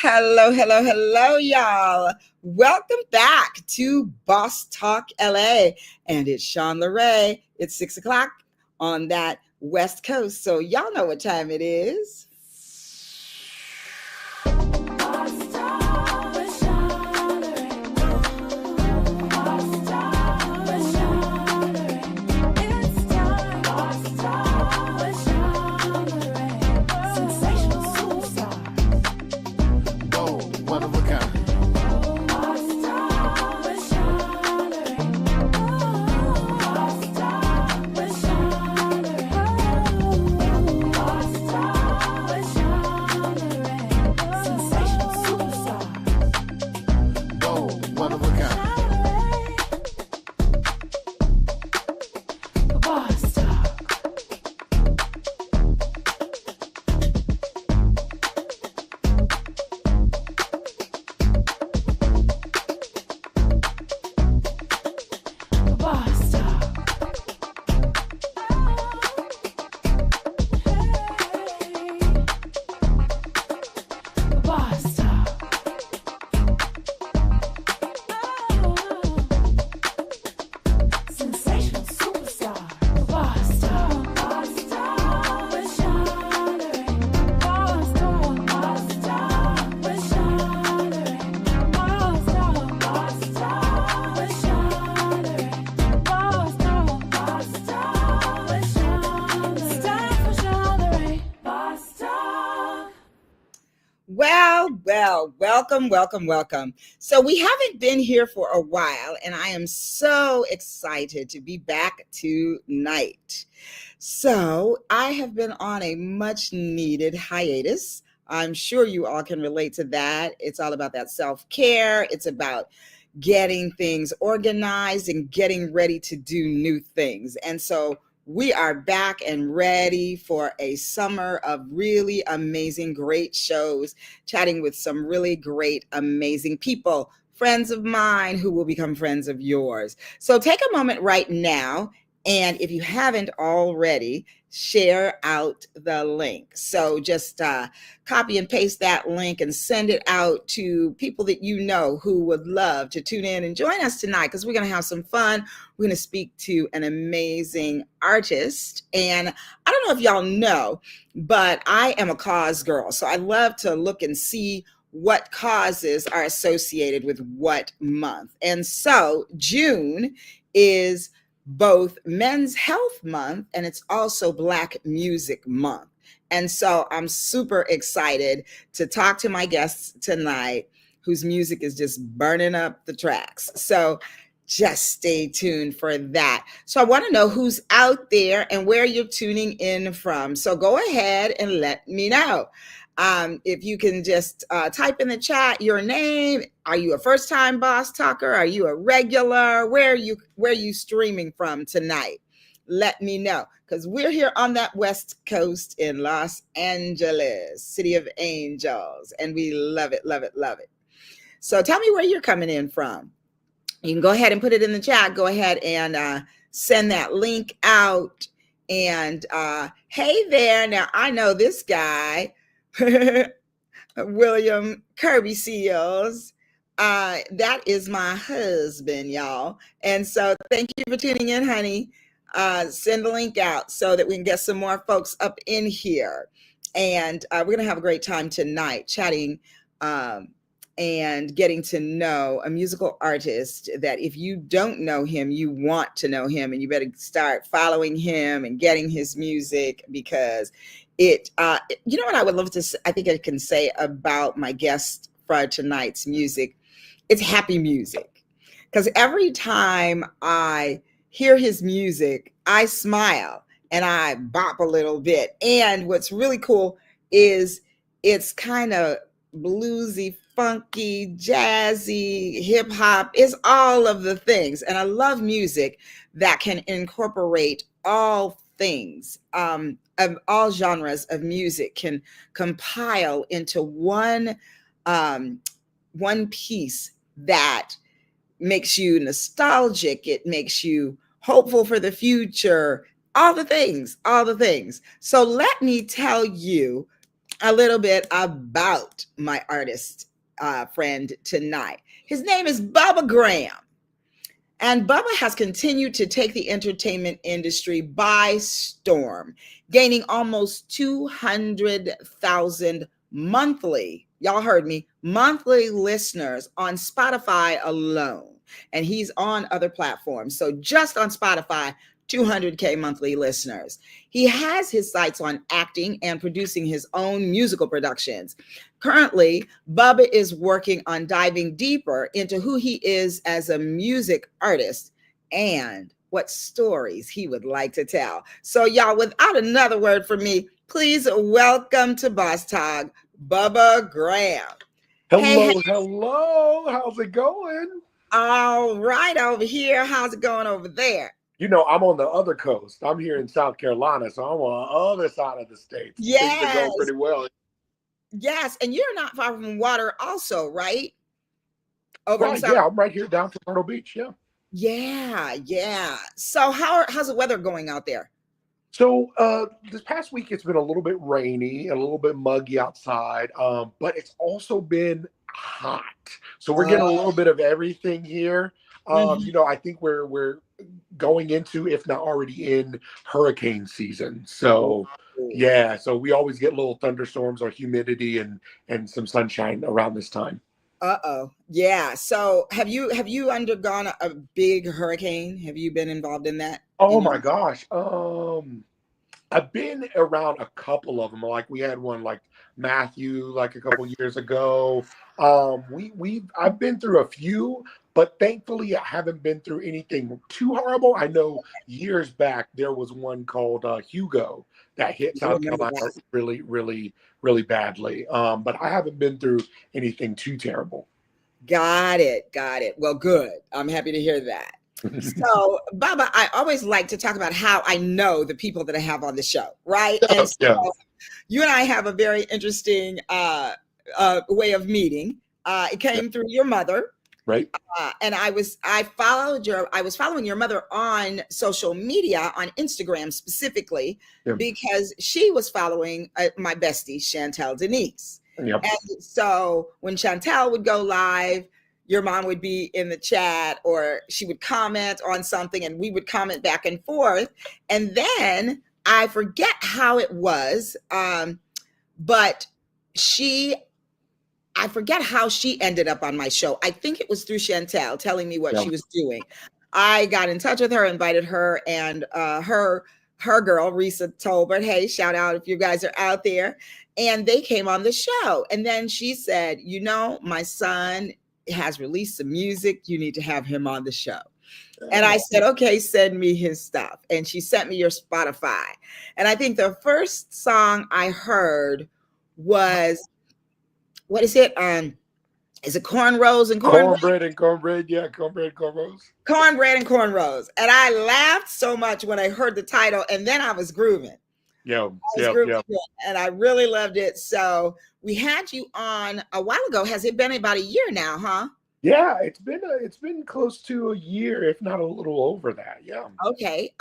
Hello, y'all. Welcome back to Boss Talk LA. And it's Sean LeRae. It's 6 o'clock on that West Coast. So, y'all know what time it is. Welcome. So we haven't been here for a while, and I am so excited to be back tonight. So I have been on a much needed hiatus. I'm sure you all can relate to that. It's all about that self-care. It's about getting things organized and getting ready to do new things. And so we are back and ready for a summer of really amazing, great shows, chatting with some really great, amazing people, friends of mine who will become friends of yours. So take a moment right now, and if you haven't already, share out the link. So just copy and paste that link and send it out to people that you know who would love to tune in and join us tonight, because we're going to have some fun. We're going to speak to an amazing artist. And I don't know if y'all know, but I am a cause girl. So I love to look and see what causes are associated with what month. And so June is both Men's Health Month, and it's also Black Music Month. And so I'm super excited to talk to my guests tonight, whose music is just burning up the tracks. So just stay tuned for that. So I want to know who's out there and where you're tuning in from. So go ahead and let me know. If you can just type in the chat your name. Are you a first-time Boss Talker? Are you a regular? Where are you streaming from tonight? Let me know, because we're here on that West Coast in Los Angeles, City of Angels, and we love it. So tell me where you're coming in from. You can go ahead and put it in the chat. Go ahead and send that link out. And hey there. Now, I know this guy, William Kirby Seals. That is my husband, y'all. And so thank you for tuning in, honey. Send the link out so that we can get some more folks up in here. And we're going to have a great time tonight chatting and getting to know a musical artist that if you don't know him, you want to know him, and you better start following him and getting his music, because you know what I would love to say, I think I can say about my guest for tonight's music, it's happy music. Because every time I hear his music, I smile and I bop a little bit. And what's really cool is it's kind of bluesy, funky, jazzy, hip hop. It's all of the things. And I love music that can incorporate all things, of all genres of music, can compile into one piece that makes you nostalgic. It makes you hopeful for the future. All the things. So let me tell you a little bit about my artist friend tonight. His name is Bubba Graham. And Bubba has continued to take the entertainment industry by storm, gaining almost 200,000 monthly, y'all heard me, monthly listeners on Spotify alone. And he's on other platforms. So just on Spotify, 200K monthly listeners. He has his sights on acting and producing his own musical productions. Currently, Bubba is working on diving deeper into who he is as a music artist and what stories he would like to tell. So, y'all, without another word from me, please welcome to Boss Talk, Bubba Graham. Hello, hello. How's it going? All right over here. How's it going over there? You know, I'm on the other coast. I'm here in South Carolina, so I'm on the other side of the state. Things are Yes. going pretty well. Yes, and you're not far from water also, right? Over in Right, South. yeah, I'm right here down to Myrtle Beach, yeah. Yeah. So how's the weather going out there? So this past week it's been a little bit rainy, a little bit muggy outside, but it's also been hot. So we're getting a little bit of everything here. Mhm. You know, I think we're going into, if not already in, hurricane season. So yeah, so we always get little thunderstorms or humidity and some sunshine around this time. Uh-oh. Yeah. So have you undergone a big hurricane? Have you been involved in that Oh in your my gosh. I've been around a couple of them. Like we had one like Matthew like a couple years ago. I've been through a few, but thankfully I haven't been through anything too horrible. I know years back there was one called Hugo that hit I South remember Carolina that. really, really, really badly. But I haven't been through anything too terrible. Got it. Got it. Well, good. I'm happy to hear that. So, Baba, I always like to talk about how I know the people that I have on the show, right? And so Yeah, you and I have a very interesting way of meeting. It yeah, came through your mother, right. and I was following your mother on social media, on Instagram specifically, Yeah, because she was following my bestie Chantel Denise. yep. And so when Chantel would go live, your mom would be in the chat, or she would comment on something and we would comment back and forth. And then I forget how it was, but she I forget how she ended up on my show. I think it was through Chantel telling me what Yeah. she was doing. I got in touch with her, invited her, and her girl Risa Tolbert. Hey, shout out if you guys are out there. And they came on the show. And then she said, you know, my son has released some music. You need to have him on the show. And I said, okay, send me his stuff. And she sent me your Spotify. And I think the first song I heard was, what is it cornrows and cornrows? Cornbread and cornbread, yeah, cornbread, cornrows. Cornbread and cornrows. And I laughed so much when I heard the title, and then I was grooving. Yeah, I was yeah, grooving yeah. and I really loved it. So we had you on a while ago. Has it been about a year now, huh? Yeah, it's been close to a year, if not a little over that. Yeah. Okay.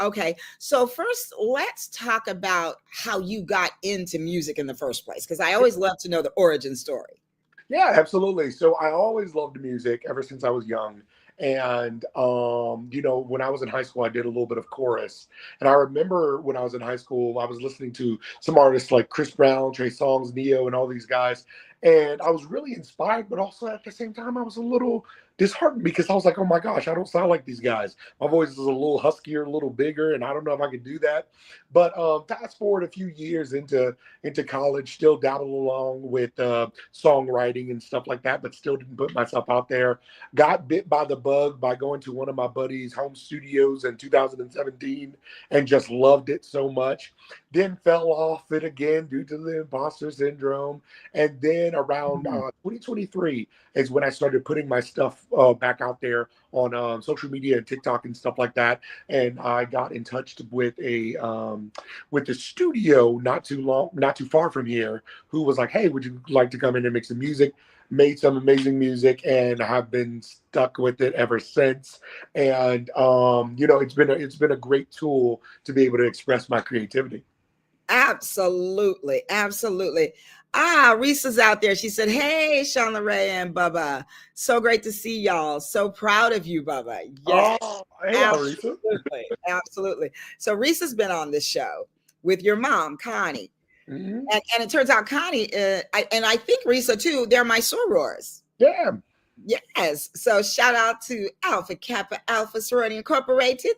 So first, let's talk about how you got into music in the first place, because I always love to know the origin story. Yeah, absolutely. So I always loved music ever since I was young. And you know, when I was in high school, I did a little bit of chorus. And I remember when I was in high school, I was listening to some artists like Chris Brown, Trey Songz, Neo, and all these guys. And I was really inspired, but also at the same time, I was a little disheartened because I was like, oh my gosh, I don't sound like these guys. My voice is a little huskier, a little bigger, and I don't know if I could do that. But fast forward a few years into college, still dabbled along with songwriting and stuff like that, but still didn't put myself out there. Got bit by the bug by going to one of my buddies' home studios in 2017 and just loved it so much. Then fell off it again due to the imposter syndrome. And then around 2023 is when I started putting my stuff back out there on social media and TikTok and stuff like that. And I got in touch with the studio not too far from here, who was like, "Hey, would you like to come in and make some music?" Made some amazing music, and have been stuck with it ever since. And you know, it's been a great tool to be able to express my creativity. Absolutely. Absolutely. Ah, Risa's out there. She said, "Hey, Sean Ray and Bubba. So great to see y'all. So proud of you, Bubba." Yes, Oh, hey, Arisa. absolutely. Absolutely. So Risa's been on this show with your mom, Connie. Hmm. And it turns out Connie, I think Risa too, they're my sorors. Yeah, Yes. So shout out to Alpha Kappa Alpha Sorority Incorporated.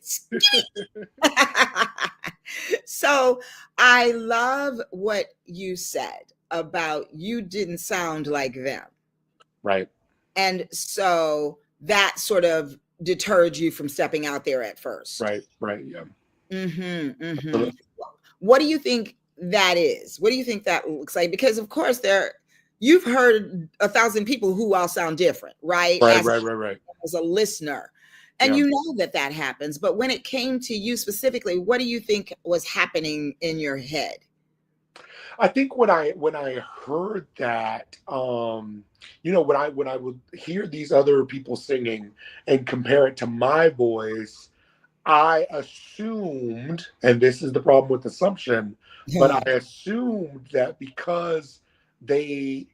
So I love what you said about you didn't sound like them. right, And so that sort of deterred you from stepping out there at first. right, yeah. Mm-hmm, mm-hmm. Absolutely. What do you think that is? What do you think that looks like? Because of course you've heard 1,000 people who all sound different, right? Right. As a listener. And Yeah. you know that that happens. But when it came to you specifically, what do you think was happening in your head? I think when I heard that, when I would hear these other people singing and compare it to my voice, I assumed, and this is the problem with assumption, but I assumed that because they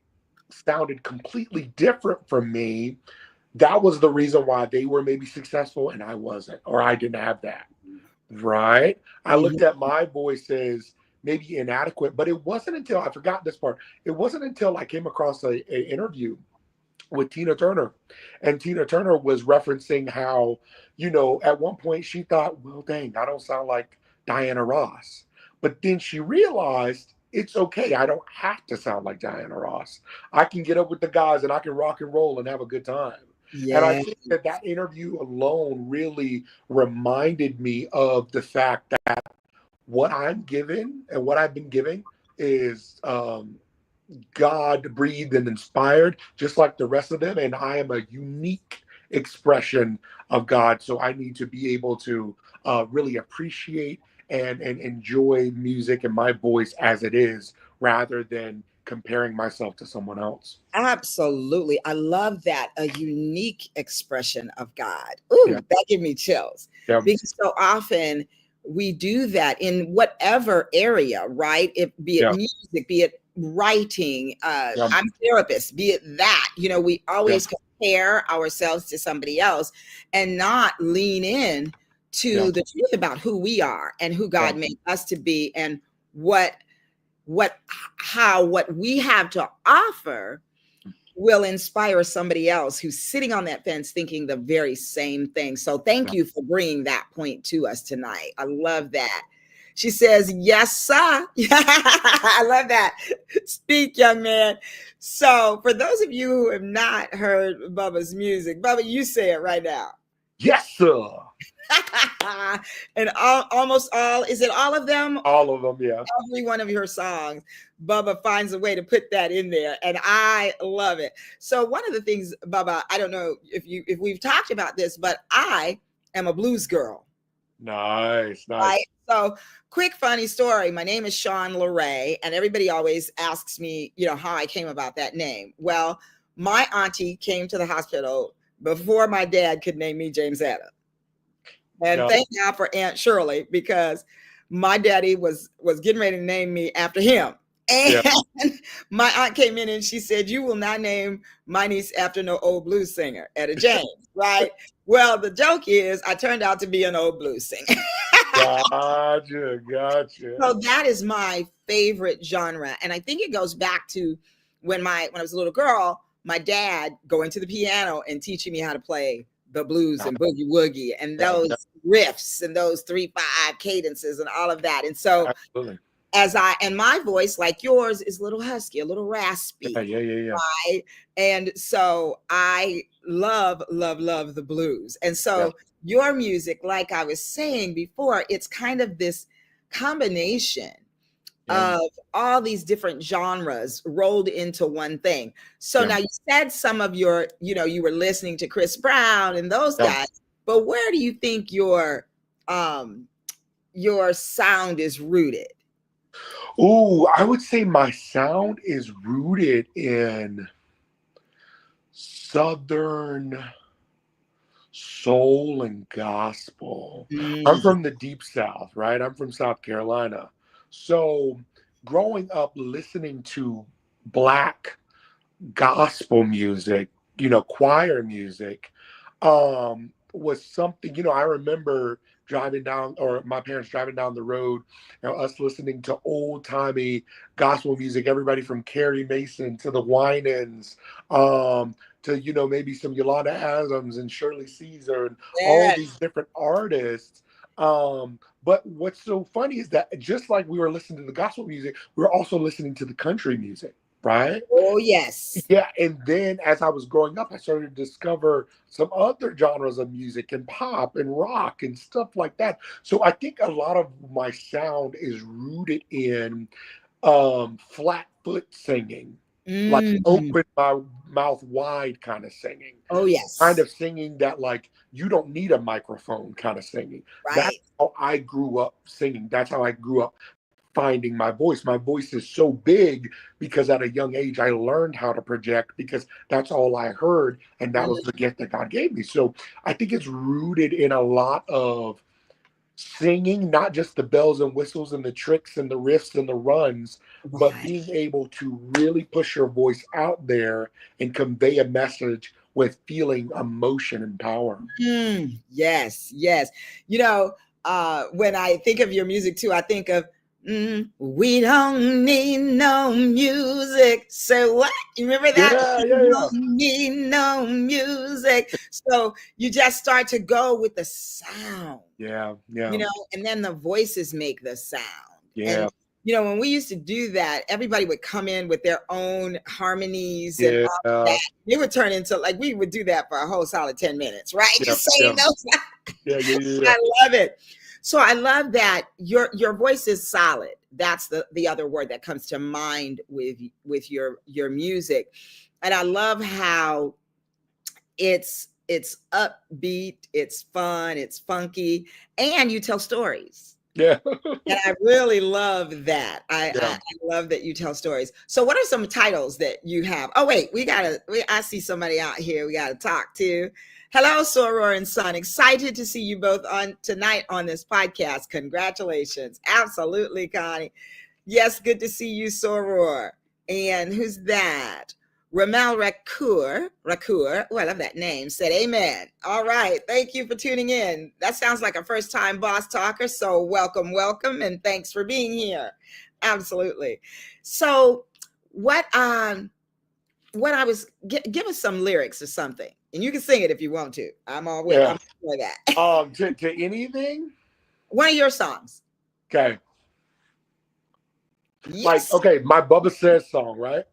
sounded completely different from me, that was the reason why they were maybe successful and I wasn't, or I didn't have that. Right? I looked Mhm. at my voice as maybe inadequate, but it wasn't until I forgot this part. It wasn't until I came across a interview with Tina Turner. And Tina Turner was referencing how, at one point she thought, well, dang, I don't sound like Diana Ross. But then she realized it's okay. I don't have to sound like Diana Ross. I can get up with the guys and I can rock and roll and have a good time. And I Yeah, think that interview alone really reminded me of the fact that what I'm given and what I've been giving is God breathed and inspired, just like the rest of them. And I am a unique expression of God. So I need to be able to really appreciate and enjoy music and my voice as it is rather than comparing myself to someone else. absolutely. I love that. A unique expression of God. Yeah. Ooh, that give me chills. Yeah. Because so often we do that in whatever area, right? Be it Yeah. music, be it writing, Yeah. I'm a therapist, be it that, we Yeah. always compare ourselves to somebody else and not lean in Yeah. to the truth about who we are and who Yeah. God made us to be and what what how what we have to offer will inspire somebody else who's sitting on that fence thinking the very same thing. So thank Yeah. you for bringing that point to us tonight. I love that. She says, "Yes, sir." I love that. Speak, young man. So for those of you who have not heard Bubba's music, Bubba, you say it right now. Yes, sir. And almost all, is it all of them? All of them. Yeah. Every one of your songs, Bubba finds a way to put that in there, and I love it. So one of the things, Bubba, I don't know if we've talked about this, but I am a blues girl. Nice. Right. Nice. So quick funny story. My name is Sean LeRae, and everybody always asks me, how I came about that name. Well, my auntie came to the hospital before my dad could name me James Etta. And Yeah. thank God for Aunt Shirley, because my daddy was getting ready to name me after him. Yeah. And my aunt came in and she said, "You will not name my niece after no old blues singer, Etta James," right? Well, the joke is I turned out to be an old blues singer. Gotcha. So that is my favorite genre. And I think it goes back to when I was a little girl, my dad going to the piano and teaching me how to play the blues and boogie woogie and Yeah. Yeah. those riffs and those 3/5 cadences and all of that. And so Absolutely. and my voice, like yours, is a little husky, a little Yeah. raspy, Yeah. right? And so I love the blues. And Yeah. so your music, like I was saying before, it's kind of this combination Yeah. of all these different genres rolled into one thing. So Yeah. now you said some of you were listening to Chris Brown and those Yeah. guys, but where do you think your sound is rooted? Ooh, I would say my sound is rooted in Southern soul and gospel. I'm Mm, from the deep South, right? I'm from South Carolina. So growing up listening to Black gospel music, choir music, was something, I remember driving down, or my parents driving down the road, us listening to old timey gospel music, everybody from Carrie Mason to the Winans, to, maybe some Yolanda Adams and Shirley Caesar and all Yes. these different artists. But what's so funny is that just like we were listening to the gospel music, we were also listening to the country music, right? Oh, yes. Yeah, and then as I was growing up, I started to discover some other genres of music and pop and rock and stuff like that. So I think a lot of my sound is rooted in flat foot singing, like Mm. open my mouth wide kind of singing, Oh, kind yes. of singing that like you don't need a microphone kind of singing. That's Right. how I grew up singing. That's how I grew up finding my voice. My voice is so big because at a young age I learned how to project because that's all I heard and that was the gift that God gave me. So I think it's rooted in a lot of singing, not just the bells and whistles and the tricks and the riffs and the runs, but Right. being able to really push your voice out there and convey a message with feeling, emotion, and power. Yes, yes. When I think of your music too, I think of we don't need no music. So what? You remember that? Yeah, We yeah, yeah. don't need no music. So you just start to go with the sound, Yeah, yeah, and then the voices make the sound. And yeah, when we used to do that, everybody would come in with their own harmonies and yeah, all that. It would turn into like we would do that for a whole solid 10 minutes, right? yeah, Just saying yeah, those. yeah, yeah, yeah, yeah. I love it. So I love that your voice is solid. That's the other word that comes to mind with your music. And I love how it's upbeat, it's fun, it's funky, and you tell stories. Yeah. And I really love that. I, I Yeah. I love that you tell stories. So what are some titles that you have? Oh wait, I see somebody out here we gotta talk to. Hello, Soror and Son. Excited to see you both on tonight on this podcast. Congratulations. Absolutely, Connie. Yes, good to see you, Soror. And who's that? Ramel Racour, oh, I love that name, said amen. All right. Thank you for tuning in. That sounds like a first time boss talker. So welcome, welcome, and thanks for being here. Absolutely. So what I was give us some lyrics or something. And you can sing it if you want to. Yeah. I'm for that. To anything? One of your songs. Okay. Like, Yes. okay, my Bubba Says song, right?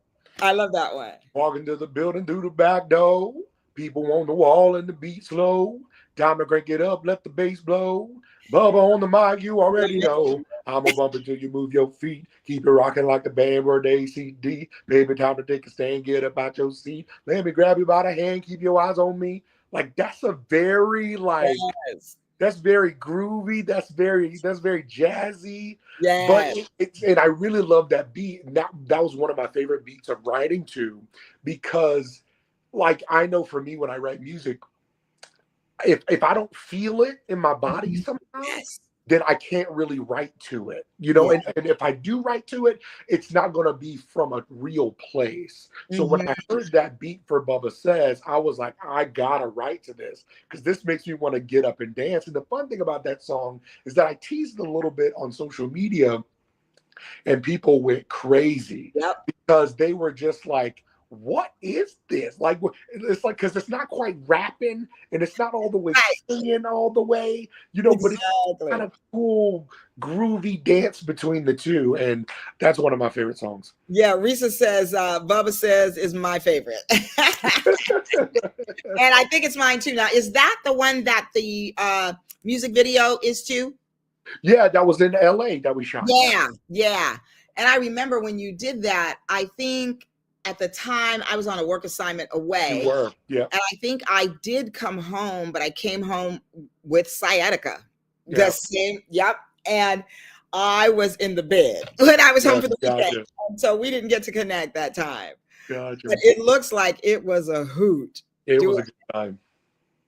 I love that one. Walking to the building through the back door. People on the wall and the beat slow. Time to crank it up, let the bass blow. Bubba on the mic, you already know. I'm a bump until you move your feet. Keep it rocking like the band word ACD. Baby, time to take a stand, get up out your seat. Let me grab you by the hand, keep your eyes on me. Like that's a very Yes. that's very groovy. That's very jazzy. But Yes. and I really love that beat. And that was one of my favorite beats of writing to, because like I know for me when I write music, if I don't feel it in my body somehow, Yes. then I can't really write to it, Yeah. and if I do write to it, it's not going to be from a real place. So when Mhm. I heard that beat for Bubba Says, I was like, I gotta write to this because this makes me want to get up and dance. And the fun thing about that song is that I teased a little bit on social media and people went crazy Yep. because they were just like, what is this? Like, it's like, because it's not quite rapping and it's not all the way Right. singing all the way, but it's kind Exactly. of cool, groovy dance between the two. And that's one of my favorite songs. Yeah, Risa says, Bubba Says is my favorite. And I think it's mine too. Now, is that the one that the music video is to? Yeah, that was in LA that we shot. Yeah. Yeah, yeah. And I remember when you did that, I think at the time I was on a work assignment You away. were. Yeah. And I think I did come home, but I came home with sciatica. The Yeah. same, yep. And I was in the bed when I was home Yeah. for the weekend. Gotcha. And so we didn't get to connect that time. But Gotcha. it looks like it was a hoot. It Do was it. a good time.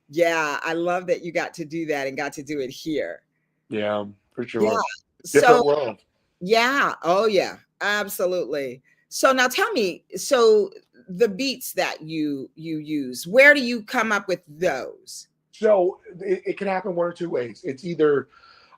Yeah, I love that you got to do that and got to do it here. Yeah, for Yeah. sure. Different So world. Yeah. Oh, yeah. Absolutely. So now tell me, so the beats that you use, where do you come up with those? So it can happen one or two ways. It's either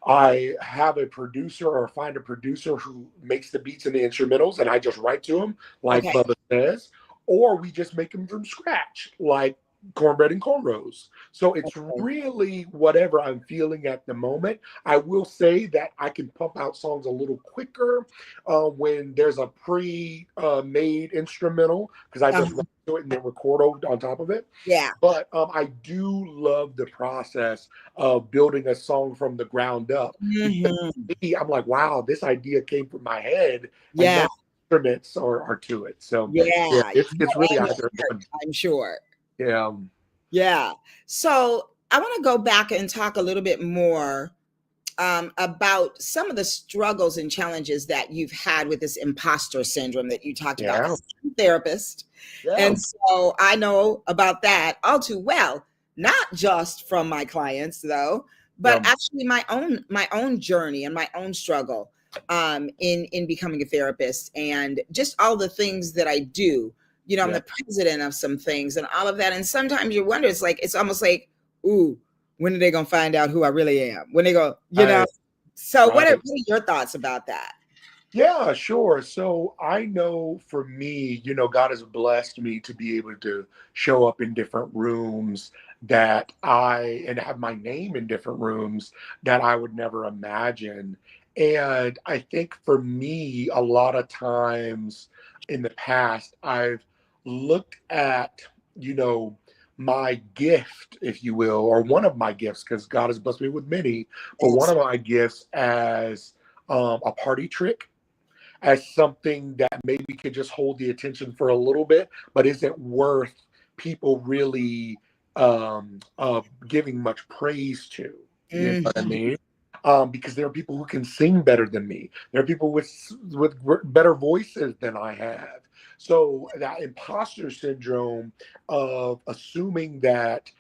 I have a producer or find a producer who makes the beats and the instrumentals, and I just write to them, like Okay. Bubba says, or we just make them from scratch, like Cornbread and Cornrows. So it's Okay. really whatever I'm feeling at the moment. I will say that I can pump out songs a little quicker when there's a pre-made instrumental because I just Uh-huh. write to it and then record on top of it. Yeah. But I do love the process of building a song from the ground up because Mhm. to me, I'm like, wow, this idea came from my head, and Yeah. now instruments are to it. So yeah, Yeah. it's really And the either art, one. I'm sure. Yeah, Yeah. So I want to go back and talk a little bit more about some of the struggles and challenges that you've had with this imposter syndrome that you talked about. yeah, 'Cause I'm a therapist, yeah, and so I know about that all too well, not just from my clients though, but yeah, actually my own journey and my own struggle in becoming a therapist and just all the things that I do. You know, I'm yeah. the president of some things and all of that. And sometimes you wonder, it's almost like, ooh, when are they gonna find out who I really am? When they go, you know. Right, So right. what are your thoughts about that? Yeah, sure. So I know for me, God has blessed me to be able to show up in different rooms and have my name in different rooms that I would never imagine. And I think for me, a lot of times in the past, I've looked at, you know, my gift, if you will, or one of my gifts, because God has blessed me with many, but one Yes. of my gifts as a party trick, as something that maybe could just hold the attention for a little bit, but isn't worth people really giving much praise to. You know what I Mhm. mean? Because there are people who can sing better than me. There are people with better voices than I have. So that imposter syndrome of assuming that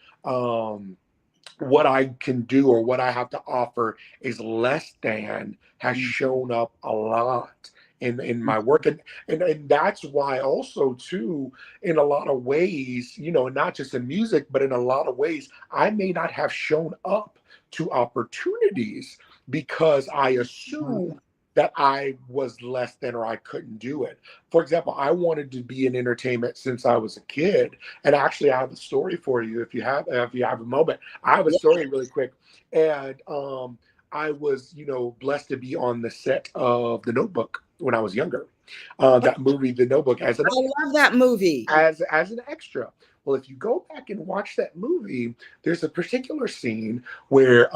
what I can do or what I have to offer is less than has Mhm. shown up a lot in my work. And that's why also too, in a lot of ways, not just in music, but in a lot of ways, I may not have shown up to opportunities because I assume that I was less than or I couldn't do it. For example, I wanted to be in entertainment since I was a kid. And actually I have a story for you if you have a moment. I have a Yeah. story really quick. And I was, blessed to be on the set of The Notebook when I was younger. That movie, The Notebook, as an I love that movie. as an extra. Well, if you go back and watch that movie, there's a particular scene where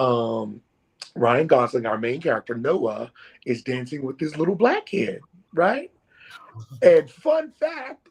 Ryan Gosling, our main character Noah, is dancing with this little black kid, right? And fun fact,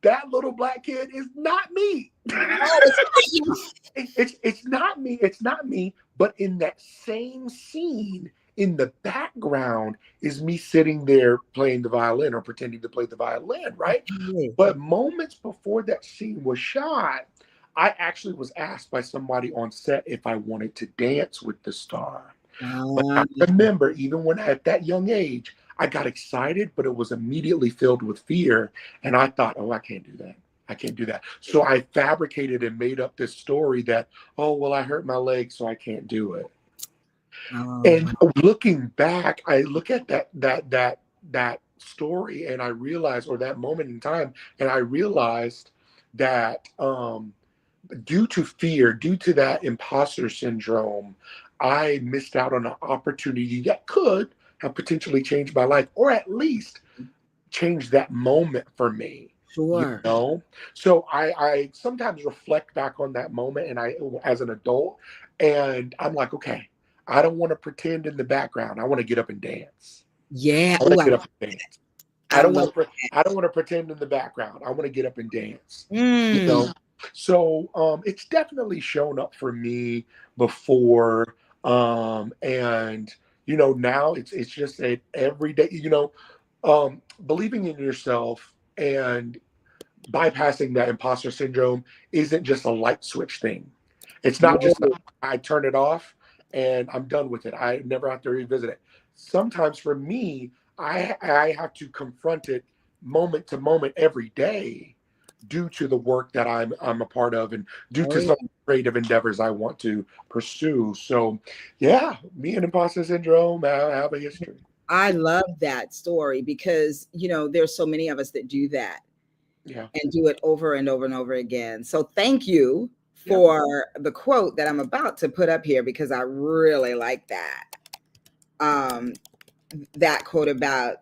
that little black kid is not me. Oh, it's not you. It's not me. It's not me. But in that same scene, in the background, is me sitting there playing the violin or pretending to play the violin, right? Okay. But moments before that scene was shot, I actually was asked by somebody on set if I wanted to dance with the star. But I Um, remember, even when at that young age, I got excited, but it was immediately filled with fear. And I thought, oh, I can't do that. I can't do that. So I fabricated and made up this story that, oh, well, I hurt my leg, so I can't do it. oh, And looking back, I look at that story and I realized, or that moment in time, and I realized that due to fear, due to that imposter syndrome, I missed out on an opportunity that could have potentially changed my life, or at least changed that moment for me. You sure. know, so I sometimes reflect back on that moment, and I, as an adult, and I'm like, okay, I don't want to pretend in the background. I want to get up and dance. Yeah. I want Oh, to get up and dance. I love I don't want to pretend in the background. I want to get up and dance. You mm, know, so it's definitely shown up for me before, and now it's just a every day. Believing in yourself and bypassing that imposter syndrome isn't just a light switch thing. It's not just no. I turn it off and I'm done with it. I never have to revisit it. sometimes for me, I have to confront it moment to moment every day due to the work that I'm a part of and due Oh, to yeah. some creative endeavors I want to pursue. So yeah, me and imposter syndrome have a history. I love that story because, there's so many of us that do that Yeah. and do it over and over and over again. So thank you Yeah. for the quote that I'm about to put up here because I really like that. Um, that quote about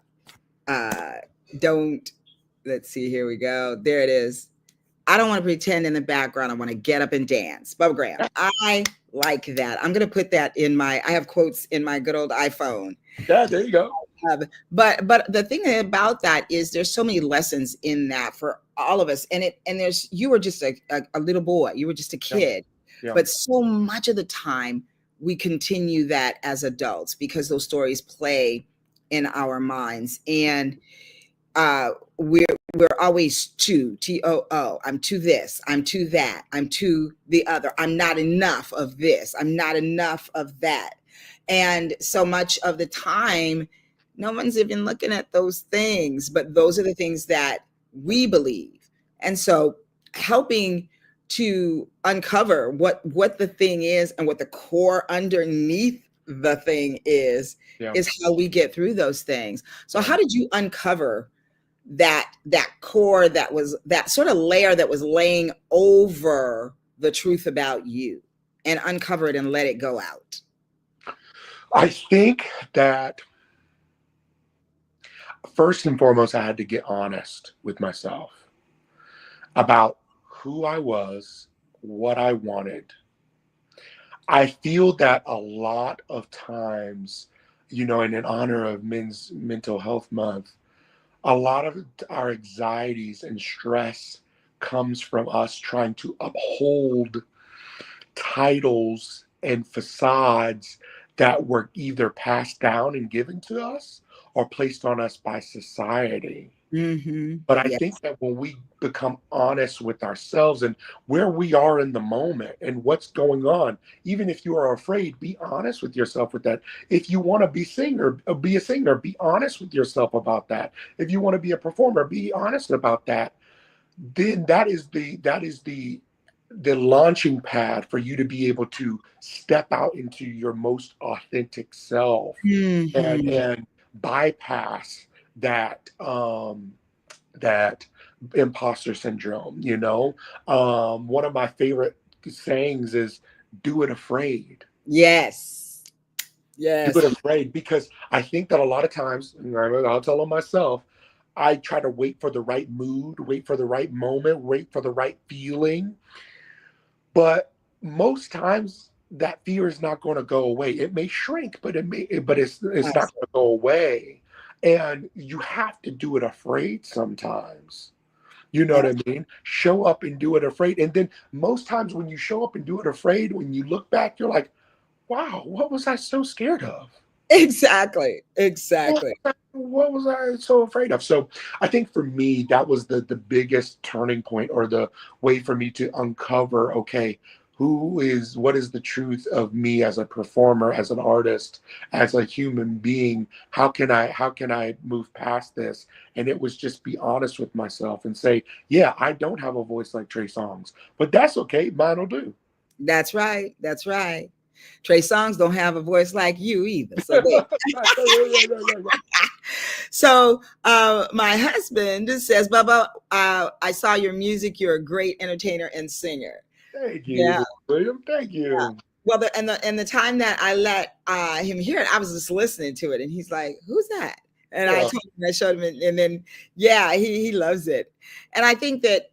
uh don't let's see, here we go. There it is. I don't want to pretend in the background. I want to get up and dance. Bubba Graham. I like that. I'm gonna put that in I have quotes in my good old iPhone. Yeah, there you go. But the thing about that is there's so many lessons in that for all of us. And there's you were just a little boy, you were just a Yeah. kid. Yeah. But so much of the time we continue that as adults because those stories play in our minds. And we're always too. I'm to this, I'm to that, I'm to the other, I'm not enough of this, I'm not enough of that. And so much of the time no one's even looking at those things, but those are the things that we believe. And so helping to uncover what the thing is and what the core underneath the thing Yeah. is how we get through those things. So Yeah. how did you uncover that core, that was that sort of layer that was laying over the truth about you, and uncover it and let it go out? I think that first and foremost, I had to get honest with myself about who I was, what I wanted. I feel that a lot of times, and in honor of Men's Mental Health Month, a lot of our anxieties and stress comes from us trying to uphold titles and facades that were either passed down and given to us or placed on us by society. Mm-hmm. But I Yes. think that when we become honest with ourselves and where we are in the moment and what's going on, even if you are afraid, be honest with yourself with that. If you want to be a singer, be honest with yourself about that. If you want to be a performer, be honest about that. Then that is the launching pad for you to be able to step out into your most authentic self and Mm-hmm. bypass that imposter syndrome. One of my favorite sayings is do it afraid. Yes. Do Yes. it afraid, because I think that a lot of times, and I'll tell them myself, I try to wait for the right mood, wait for the right moment, wait for the right feeling. But most times that fear is not going to go away. It may shrink, but it's not going to go away. And you have to do it afraid sometimes. You know what I mean? Show up and do it afraid. And then most times when you show up and do it afraid, when you look back, you're like, wow, what was I so scared of? Exactly. What Exactly. what was I so afraid of? So I think for me, that was the biggest turning point, or the way for me to uncover, okay, what is the truth of me as a performer, as an artist, as a human being? How can I move past this? And it was just be honest with myself and say, yeah, I don't have a voice like Trey Songz, but that's okay. Mine will do. That's right. That's right. Trey Songz don't have a voice like you either. So there. Right. So my husband says, Bubba, I saw your music. You're a great entertainer and singer. Thank Yeah. you, William. Thank Yeah. you. Well, the time that I let him hear it, I was just listening to it, and he's like, "Who's that?" And I Yeah. told him, I showed him, and then yeah, he loves it. And I think that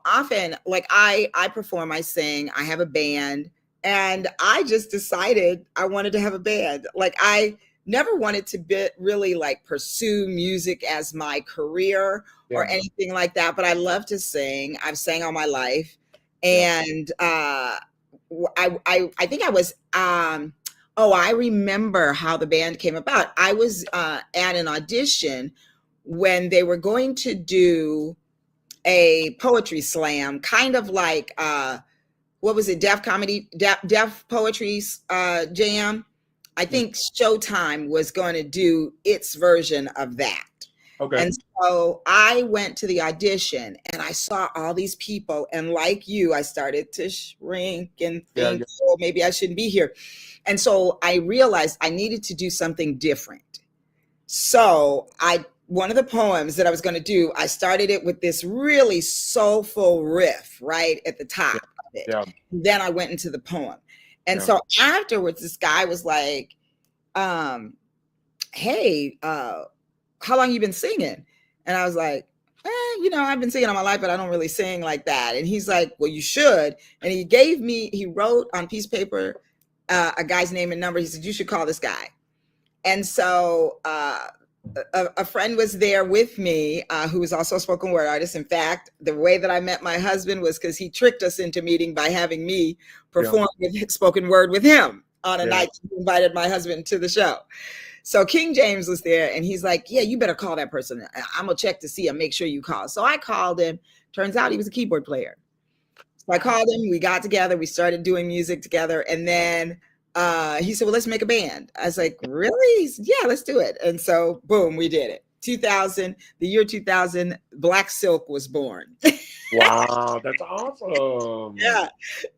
often, like I perform, I sing, I have a band, and I just decided I wanted to have a band. Like I never wanted to really like pursue music as my career or Yeah. anything like that, but I love to sing. I've sang all my life, Yeah. and I think I was oh, I remember how the band came about. I was at an audition when they were going to do a poetry slam, kind of like what was it, deaf poetry jam. I think Showtime was going to do its version of that. Okay. And so I went to the audition and I saw all these people. And like you, I started to shrink and Yeah. think, oh, maybe I shouldn't be here. And so I realized I needed to do something different. So one of the poems that I was going to do, I started it with this really soulful riff right at the top Yeah. of it. Yeah. Then I went into the poem. And Yeah. so afterwards, this guy was like, hey, how long you been singing? And I was like, I've been singing all my life, but I don't really sing like that. And he's like, well, you should. And he wrote on a piece of paper a guy's name and number. He said, you should call this guy. And so a friend was there with me who was also a spoken word artist. In fact, the way that I met my husband was because he tricked us into meeting by having me perform with spoken word with him on a night he invited my husband to the show. So King James was there and he's like, yeah, you better call that person. I'm going to check to see him, make sure you call. So I called him. Turns out he was a keyboard player. So I called him. We got together. We started doing music together. And then he said, well, let's make a band. I was like, really? He said, yeah, let's do it. And so, boom, we did it. The year 2000, Black Silk was born. Wow, that's awesome.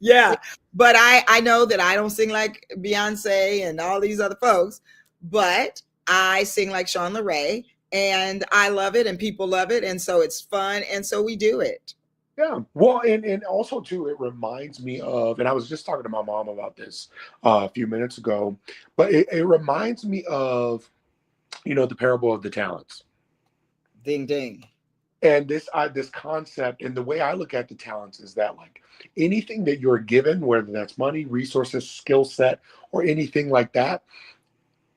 Yeah. But I know that I don't sing like Beyonce and all these other folks, but I sing like Shawn LaRae and I love it and people love it. And so it's fun. And so we do it. Yeah. Well, and also too, it reminds me of, and I was just talking to my mom about this a few minutes ago, but it reminds me of, the parable of the talents. Ding, ding. And this concept, and the way I look at the talents is that, like, anything that you're given, whether that's money, resources, skill set, or anything like that,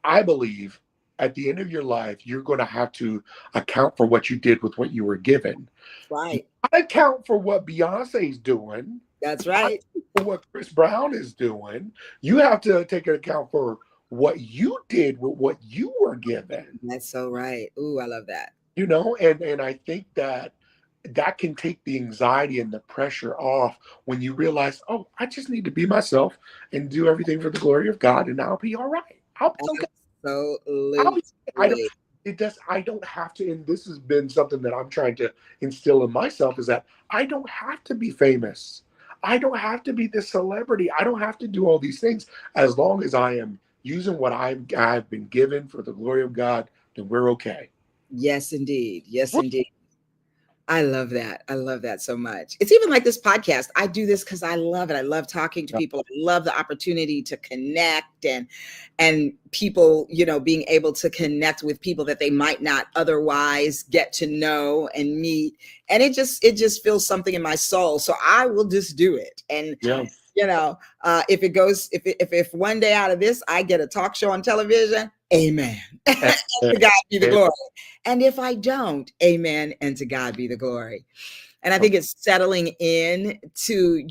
I believe at the end of your life, you're going to have to account for what you did with what you were given. Right. I account for what Beyonce's doing. That's right. For what Chris Brown is doing. You have to take an account for what you did with what you were given. That's so right. Ooh, I love that. And I think that can take the anxiety and the pressure off when you realize, oh, I just need to be myself and do everything for the glory of God, and I'll be all right. I'll be okay. I don't have to, and this has been something that I'm trying to instill in myself, is that I don't have to be famous. I don't have to be this celebrity. I don't have to do all these things. As long as I am using what I've been given for the glory of God, then we're okay. Yes, indeed. Yes, indeed. I love that. I love that so much. It's even like this podcast. I do this because I love it. I love talking to people. I love the opportunity to connect and people, being able to connect with people that they might not otherwise get to know and meet. And it just feels something in my soul. So I will just do it. And if it goes, if one day out of this I get a talk show on television, amen. To God be the glory. And if I don't, amen, and to God be the glory. And I think it's settling in to,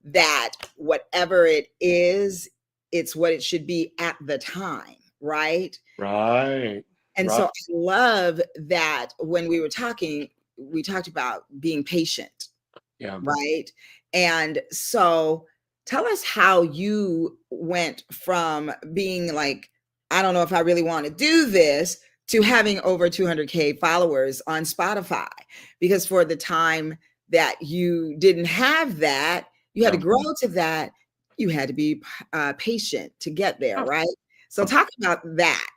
that whatever it is, it's what it should be at the time, right? Right. And so I love that when we were talking, we talked about being patient. Yeah. Right. And so tell us how you went from being like, I don't know if I really want to do this, to having over 200K followers on Spotify. Because for the time that you didn't have that, you had to grow to that. You had to be patient to get there. Right. So talk about that.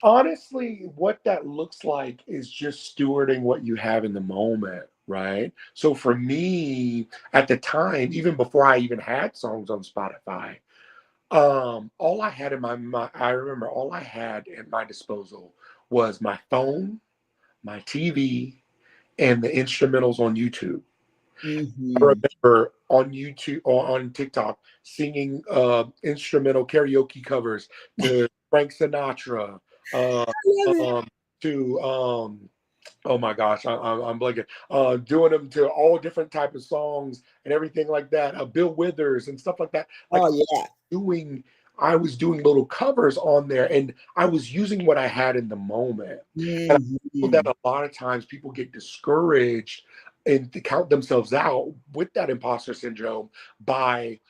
Honestly, what that looks like is just stewarding what you have in the moment, right? So for me, at the time, even before I even had songs on Spotify, all I had in I remember all I had at my disposal was my phone, my TV, and the instrumentals on YouTube. Mm-hmm. I remember on YouTube or on TikTok singing instrumental karaoke covers to Frank Sinatra, to oh my gosh, I'm blanking. Doing them to all different type of songs and everything like that. Bill Withers and stuff like that. Like, I was doing little covers on there, and I was using what I had in the moment. Mm-hmm. And I feel that a lot of times people get discouraged and to count themselves out with that imposter syndrome by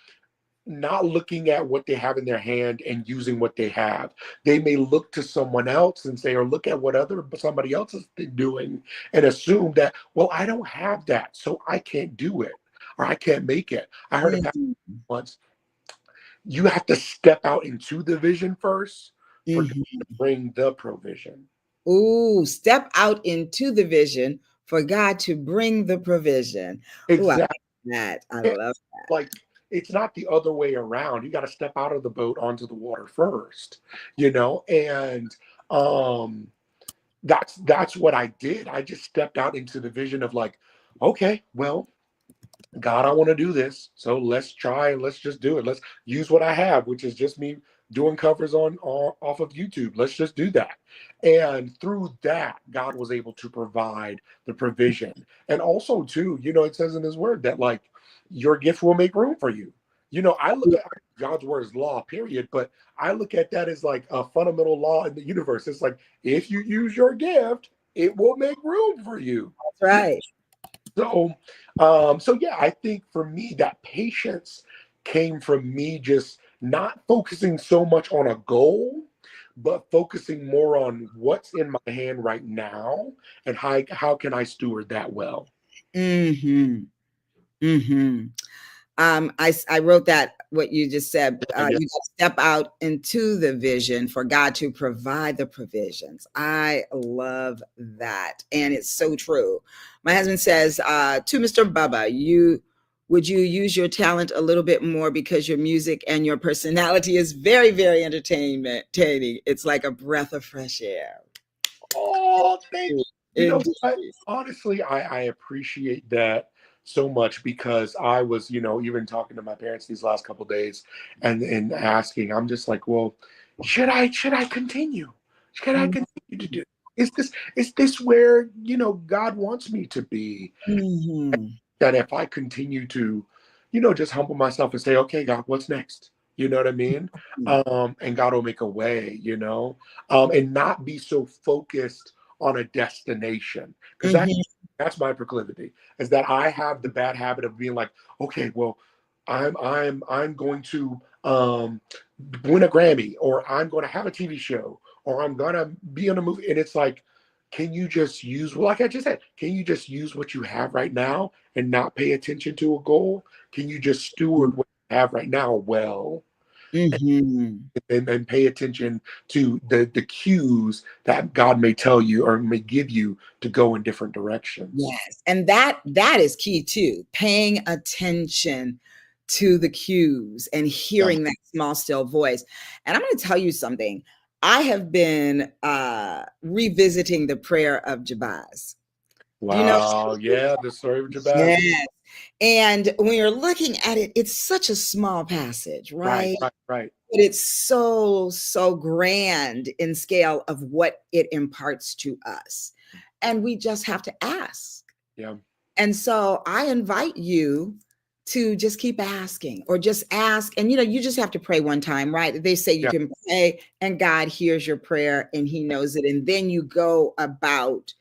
not looking at what they have in their hand and using what they have. They may look to someone else and say, or look at what other somebody else is doing and assume that, well, I don't have that, so I can't do it or I can't make it. I heard a pastor Mhm. once, you have to step out into the vision first for God Mhm. to bring the provision. Ooh, step out into the vision for God to bring the provision. Ooh, I Exactly. like that. I love Like, it's not the other way around. You got to step out of the boat onto the water first, you know? And um that's what I did. I just stepped out into the vision of like, okay, well, God, I want to do this. So let's try and let's just do it. Let's use what I have, which is just me doing covers on off of YouTube. Let's just do that. And through that, God was able to provide the provision. And also, too, it says in his word that like your gift will make room for you. I look that. at God's word as law, period, but I look at that as like a fundamental law in the universe. It's like if you use your gift, it will make room for you. That's right. So, so yeah, I think for me that patience came from me just not focusing so much on a goal, but focusing more on what's in my hand right now and how can I steward that well. Mhm. Mhm. I wrote that what you just said. Yeah, yeah. You got to step out into the vision for God to provide the provisions. I love that, and it's so true. My husband says to Mr. Bubba, "You would you use your talent a little bit more because your music and your personality is very, very entertaining. It's like a breath of fresh air." Oh, thank you. You know what? Indeed. Honestly, I appreciate that so much because I was, even talking to my parents these last couple days and asking, I'm just like, well, should I continue? Should I continue to do? Is this where, God wants me to be? Mhm. That if I continue to, just humble myself and say, okay, God, what's next? You know what I mean? And God will make a way, and not be so focused on a destination. Because Mhm. that's my proclivity, is that I have the bad habit of being like, okay, well, I'm going to win a Grammy, or I'm going to have a TV show, or I'm going to be in a movie. And it's like, can you just use, like I just said, can you just use what you have right now and not pay attention to a goal? Can you just steward what you have right now well, Mhm. and pay attention to the cues that God may tell you or may give you to go in different directions? Yes, and that is key too, paying attention to the cues and Yeah. hearing that small, still voice. And I'm gonna tell you something. I have been revisiting the prayer of Jabez. Do you know? Wow. Yeah. The story of Jabez. Yes. And when you're looking at it, it's such a small passage, Right. right? Right. Right. But it's so, so grand in scale of what it imparts to us. And we just have to ask. Yeah. And so I invite you to just keep asking or just ask. And you just have to pray one time, right? They say you Yeah. can pray and God hears your prayer and he knows it. And then you go about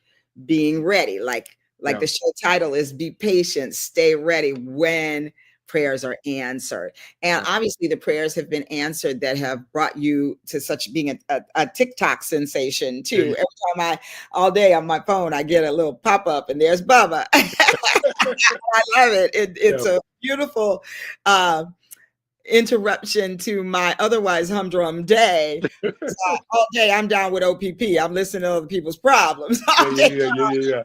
being ready. Like Yeah. the show title is Be Patient, Stay Ready when prayers are answered. And Yeah. obviously the prayers have been answered that have brought you to such being a TikTok sensation too. Yeah. Every time all day on my phone, I get a little pop-up and there's Bubba. I love it. It's Yeah. a beautiful uh, interruption to my otherwise humdrum day. So all day I'm down with OPP. I'm listening to other people's problems Yeah. all day. Yeah. Yeah. Yeah. Yeah.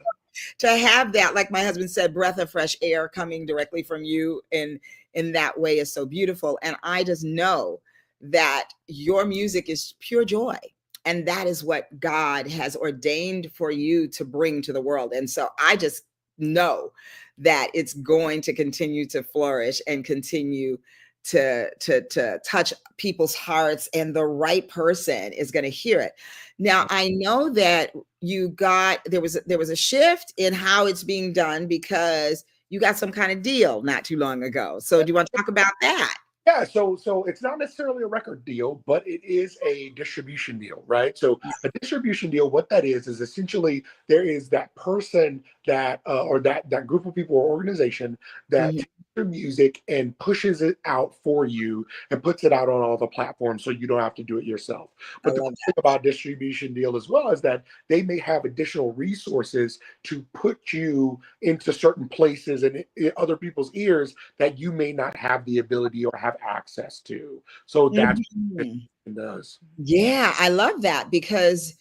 To have that, like my husband said, breath of fresh air coming directly from you in that way is so beautiful. And I just know that your music is pure joy. And that is what God has ordained for you to bring to the world. And so I just know that it's going to continue to flourish and continue to touch people's hearts, and the right person is going to hear it. Now I know that there was a shift in how it's being done because you got some kind of deal not too long ago. So do you want to talk about that? Yeah, so it's not necessarily a record deal, but it is a distribution deal, right? So a distribution deal, what that is essentially there is that person that or that group of people or organization that Mhm. takes your music and pushes it out for you and puts it out on all the platforms so you don't have to do it yourself. I But the love cool thing about distribution deal as well is that they may have additional resources to put you into certain places and in other people's ears that you may not have the ability or have access to. So that. that's what Mhm. it does. Yeah, I love that because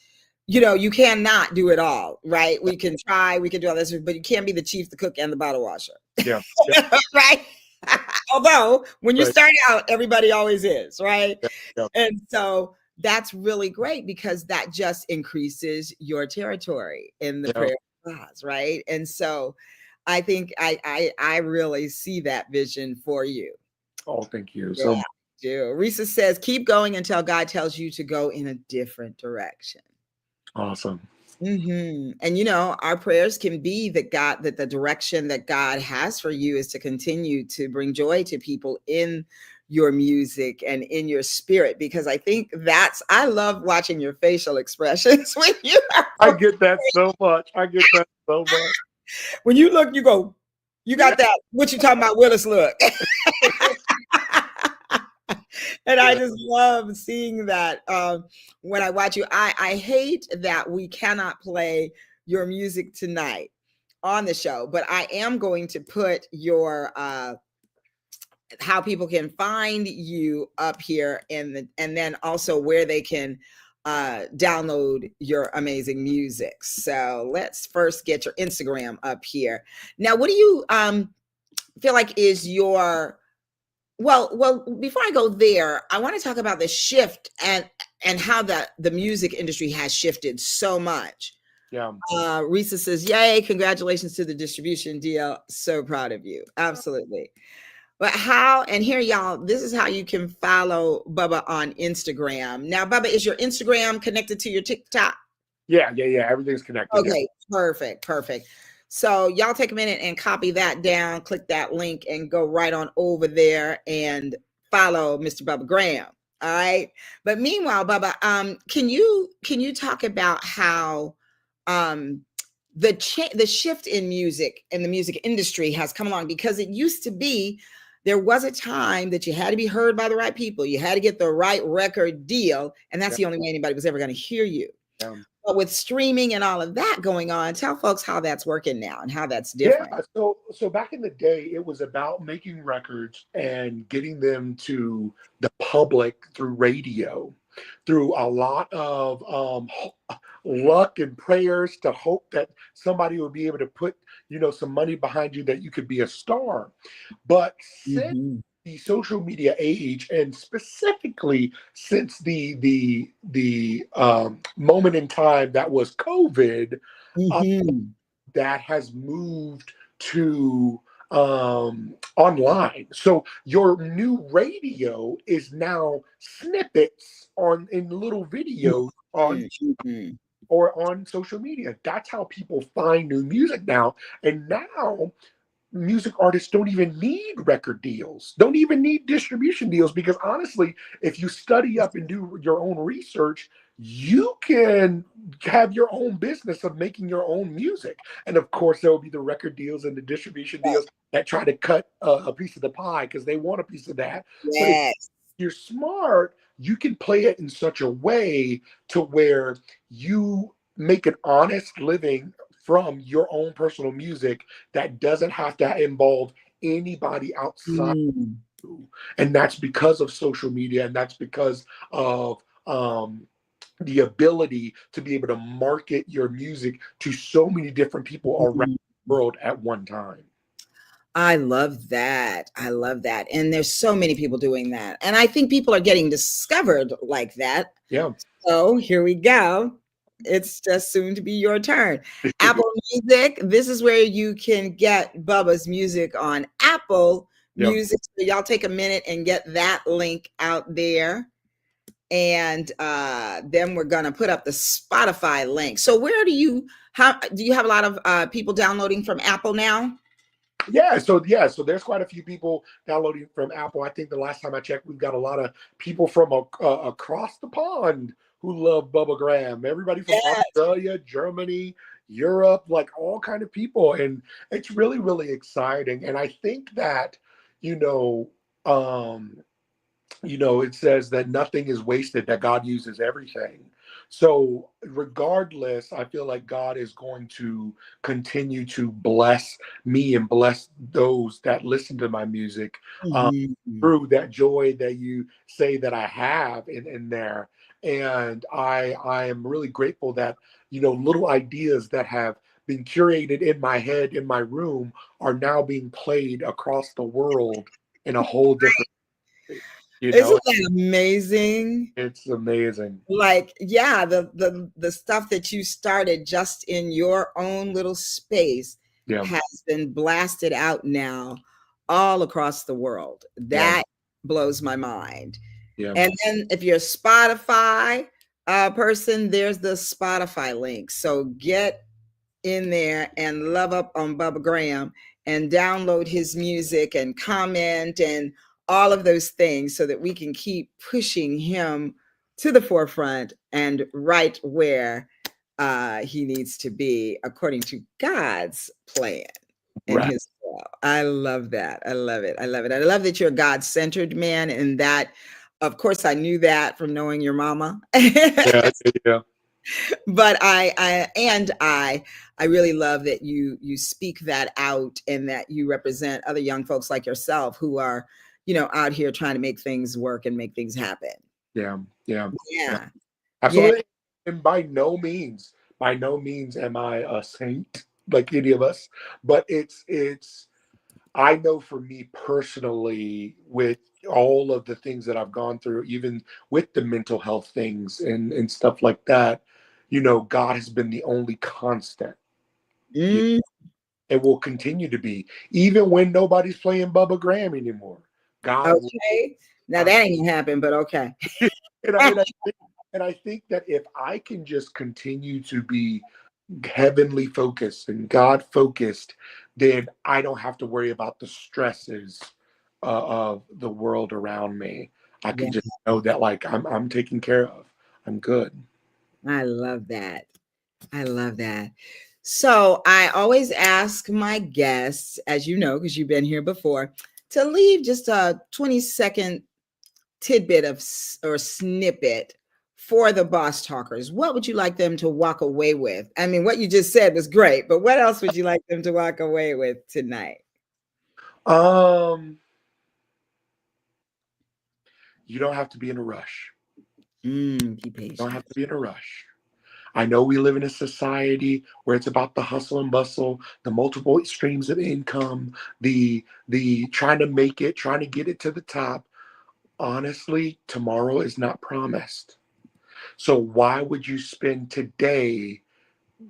you cannot do it all, right? We can try, we can do all this, but you can't be the chief, the cook, and the bottle washer, Yeah. Yeah. right? Although when you Right. start out, everybody always is, right? Yeah. Yeah. And so that's really great because that just increases your territory in the Yeah. prayer class, right? And so I think I really see that vision for you. Oh, thank you Yeah, so much. I do. Risa says, keep going until God tells you to go in a different direction. Awesome. And our prayers can be that the direction that God has for you is to continue to bring joy to people in your music and in your spirit, because I love watching your facial expressions when you I get that so much. I get that so much. when you look, you go, you got that, what you talking about, Willis look. And I Yeah. just love seeing that when I watch you. I hate that we cannot play your music tonight on the show, but I am going to put your how people can find you up here and then also where they can download your amazing music. So let's first get your Instagram up here. Now, what do you feel like is your well, before I go there, I want to talk about the shift and how the music industry has shifted so much. Yeah. Risa says, "Yay, congratulations to the distribution deal. So proud of you." Absolutely. But how, and here y'all, this is how you can follow Bubba on Instagram. Now, Bubba, is your Instagram connected to your TikTok? Yeah. Yeah. Yeah. Everything's connected. Yeah. Okay, perfect, perfect. So y'all take a minute and copy that down, click that link and go right on over there and follow Mr. Bubba Graham. All right. But meanwhile, Bubba, can you talk about how um the shift in music and the music industry has come along? Because it used to be there was a time that you had to be heard by the right people. You had to get the right record deal, and that's Yeah. the only way anybody was ever going to hear you. Yeah. But with streaming and all of that going on, tell folks how that's working now and how that's Yeah, different. so back in the day, it was about making records and getting them to the public through radio, through a lot of luck and prayers to hope that somebody would be able to put, some money behind you that you could be a star. But since Mhm. the social media age, and specifically since the moment in time that was COVID, Mhm. that has moved to online. So your new radio is now snippets on in little videos on Mhm. Mhm. or on social media. That's how people find new music now. And now music artists don't even need record deals, don't even need distribution deals, because honestly, if you study up and do your own research, you can have your own business of making your own music. And of course, there will be the record deals and the distribution deals that try to cut a piece of the pie because they want a piece of that. But if Yes. you're smart, you can play it in such a way to where you make an honest living from your own personal music that doesn't have to involve anybody outside Mm. you. And that's because of social media, and that's because of the ability to be able to market your music to so many different people around Mhm. the world at one time. I love that. I love that. And there's so many people doing that. And I think people are getting discovered like that. Yeah. So here we go. It's just soon to be your turn. Apple Music. This is where you can get Bubba's music on Apple Yeah. Music. So y'all take a minute and get that link out there. And then we're gonna put up the Spotify link. So how do you have a lot of people downloading from Apple now? So there's quite a few people downloading from Apple. I think the last time I checked, we've got a lot of people from across the pond who love Bubba Graham. Everybody from Yes. Australia, Germany, Europe, like all kind of people, and it's really really exciting. And I think that you know, um, it says that nothing is wasted, that God uses everything. So, regardless, I feel like God is going to continue to bless me and bless those that listen to my music, Mhm. through that joy that you say that I have in there. And I am really grateful that, little ideas that have been curated in my head, in my room, are now being played across the world in a whole different way. You Isn't know, that amazing? it's amazing. Like, yeah, the stuff that you started just in your own little space Yeah, has been blasted out now all across the world. yeah, That blows my mind. yeah. And then if you're a Spotify person, there's the Spotify link. So get in there and love up on Bubba Graham and download his music and comment and all of those things so that we can keep pushing him to the forefront and right where he needs to be according to God's plan and Right. his will. I love that. I love it. I love it. I love that you're a God-centered man, and that, of course, I knew that from knowing your mama. Yeah, yeah, But I really love that you speak that out and that you represent other young folks like yourself who are, out here trying to make things work and make things happen. yeah, yeah, yeah. Yeah. Yeah. Absolutely. And by no means am I a saint like any of us, but it's I know for me personally, with all of the things that I've gone through, even with the mental health things and stuff like that, God has been the only constant. You Mm, It will continue to be, even when nobody's playing Bubba Graham anymore. God will. okay. Now that ain't gonna happen, but okay. And I think that if I can just continue to be heavenly focused and God focused, then I don't have to worry about the stresses of the world around me. I Yeah, can just know that, like, I'm taken care of. I'm good. I love that. I love that. So I always ask my guests, as you know, because you've been here before, to leave just a 20-second tidbit or snippet for the boss talkers. What would you like them to walk away with? I mean, what you just said was great, but what else would you like them to walk away with tonight? Um, you don't have to be in a rush. Be You don't patient. have to be in a rush. I know we live in a society where it's about the hustle and bustle, the multiple streams of income, the trying to make it, trying to get it to the top. Honestly, tomorrow is not promised. So why would you spend today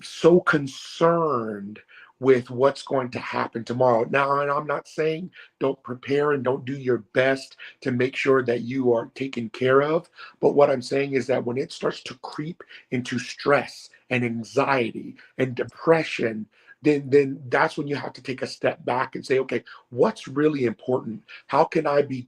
so concerned with what's going to happen tomorrow? Now, and I'm not saying don't prepare and don't do your best to make sure that you are taken care of. But what I'm saying is that when it starts to creep into stress and anxiety and depression, then that's when you have to take a step back and say, okay, what's really important? How can I be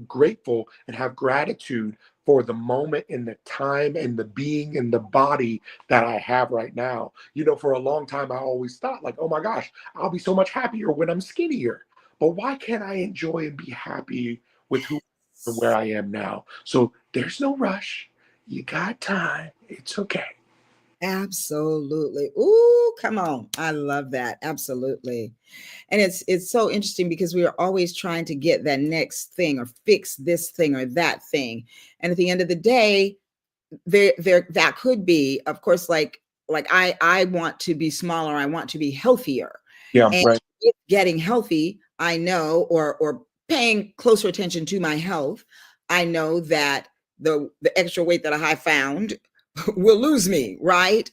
grateful and have gratitude for the moment and the time and the being and the body that I have right now? For a long time, I always thought, like, oh my gosh, I'll be so much happier when I'm skinnier. But why can't I enjoy and be happy with who and where I am now? So there's no rush. You got time. It's okay. Absolutely. Ooh, come on. I love that. Absolutely. And it's so interesting because we are always trying to get that next thing or fix this thing or that thing. And at the end of the day, there that could be, of course, like I want to be smaller, I want to be healthier. Yeah, And right. with getting healthy, I know, or paying closer attention to my health, I know that the extra weight that I found will lose me, right?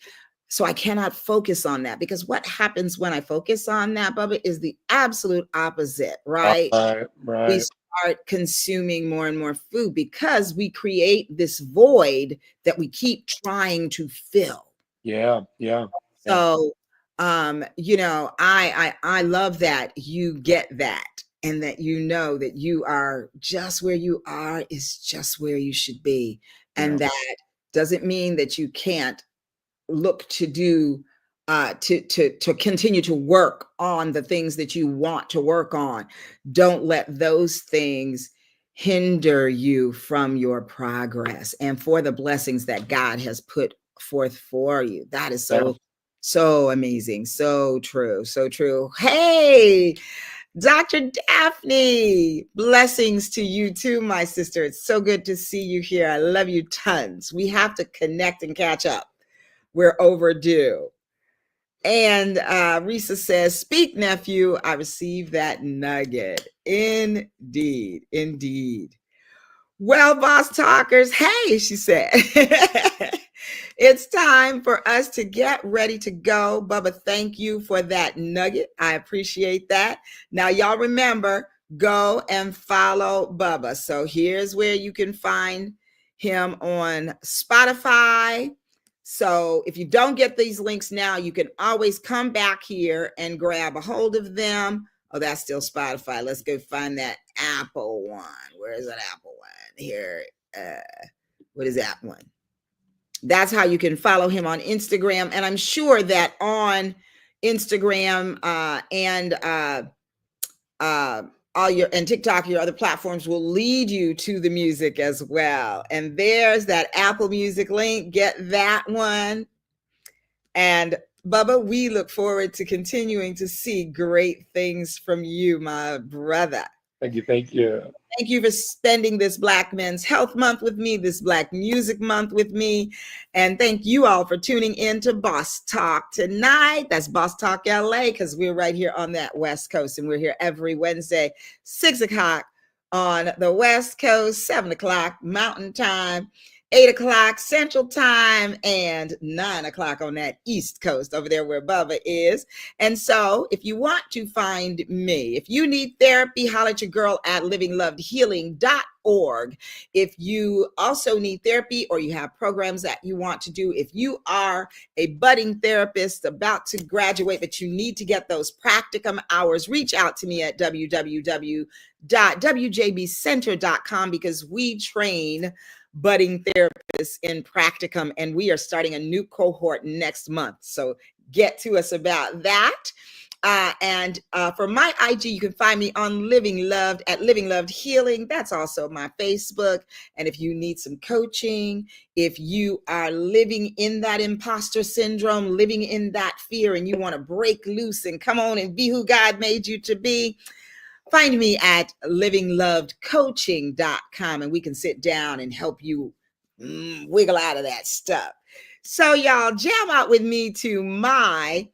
So I cannot focus on that, because what happens when I focus on that, Bubba, is the absolute opposite, right? Right, We right. start consuming more and more food because we create this void that we keep trying to fill. Yeah, yeah, yeah, So, I love that you get that, and that you know that you are just where you are is just where you should be. yeah. And that doesn't mean that you can't look to do to continue to work on the things that you want to work on. Don't let those things hinder you from your progress and for the blessings that God has put forth for you. That is Yeah. so amazing. So true. So true. Hey, Dr. Daphne, blessings to you too, my sister. It's so good to see you here. I love you tons. We have to connect and catch up. We're overdue. And Risa says, speak, nephew. I received that nugget. Indeed. Indeed. Well, boss talkers, hey, she said. It's time for us to get ready to go. Bubba, thank you for that nugget. I appreciate that. Now, y'all remember, go and follow Bubba. So here's where you can find him on Spotify. So if you don't get these links now, you can always come back here and grab a hold of them. Oh, that's still Spotify. Let's go find that Apple one. Where is that Apple one? Here. What is that one? That's how you can follow him on Instagram. And I'm sure that on Instagram and all your and TikTok, your other platforms will lead you to the music as well. And there's that Apple Music link. Get that one. And Bubba, we look forward to continuing to see great things from you, my brother. Thank you. Thank you. Thank you for spending this Black Men's Health Month with me, this Black Music Month with me. And thank you all for tuning in to Boss Talk tonight. That's Boss Talk LA, because we're right here on that West Coast. And we're here every Wednesday, 6 o'clock on the West Coast, 7 o'clock Mountain Time, 8 o'clock Central Time, and 9 o'clock on that East Coast over there where Bubba is. And so if you want to find me, if you need therapy, holler at your girl at livinglovedhealing.org. If you also need therapy or you have programs that you want to do, if you are a budding therapist about to graduate, but you need to get those practicum hours, reach out to me at www.wjbcenter.com, because we train budding therapists in practicum, and we are starting a new cohort next month. So get to us about that. And for my IG, you can find me on Living Loved at Living Loved Healing. That's also my Facebook. And if you need some coaching, if you are living in that imposter syndrome, living in that fear, and you want to break loose and come on and be who God made you to be, find me at livinglovedcoaching.com, and we can sit down and help you wiggle out of that stuff. So y'all jam out with me to my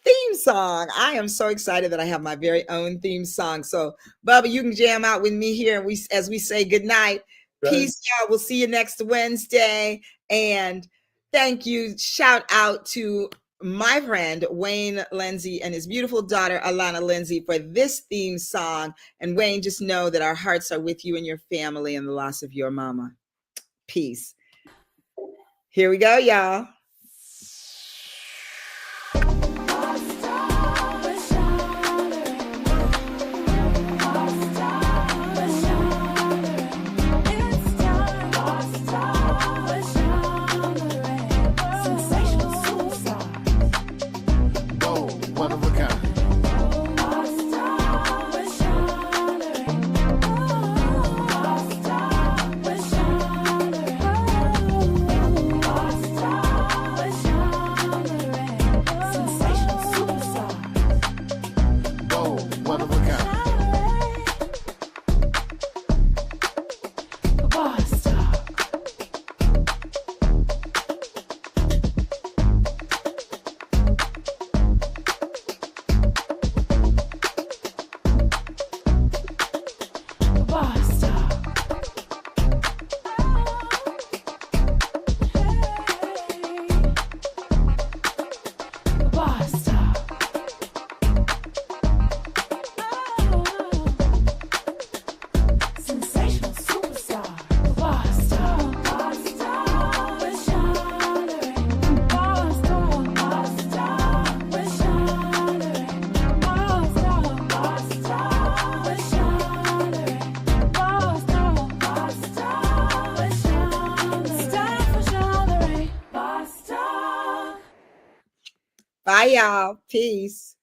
theme song. I am so excited that I have my very own theme song. So Bubba, you can jam out with me here, and as we say goodnight. Right. Peace, y'all. We'll see you next Wednesday. And thank you. Shout out to my friend Wayne Lindsay and his beautiful daughter Alana Lindsay for this theme song. And Wayne, just know that our hearts are with you and your family and the loss of your mama. Peace. Here we go, y'all. Bye, y'all. Peace.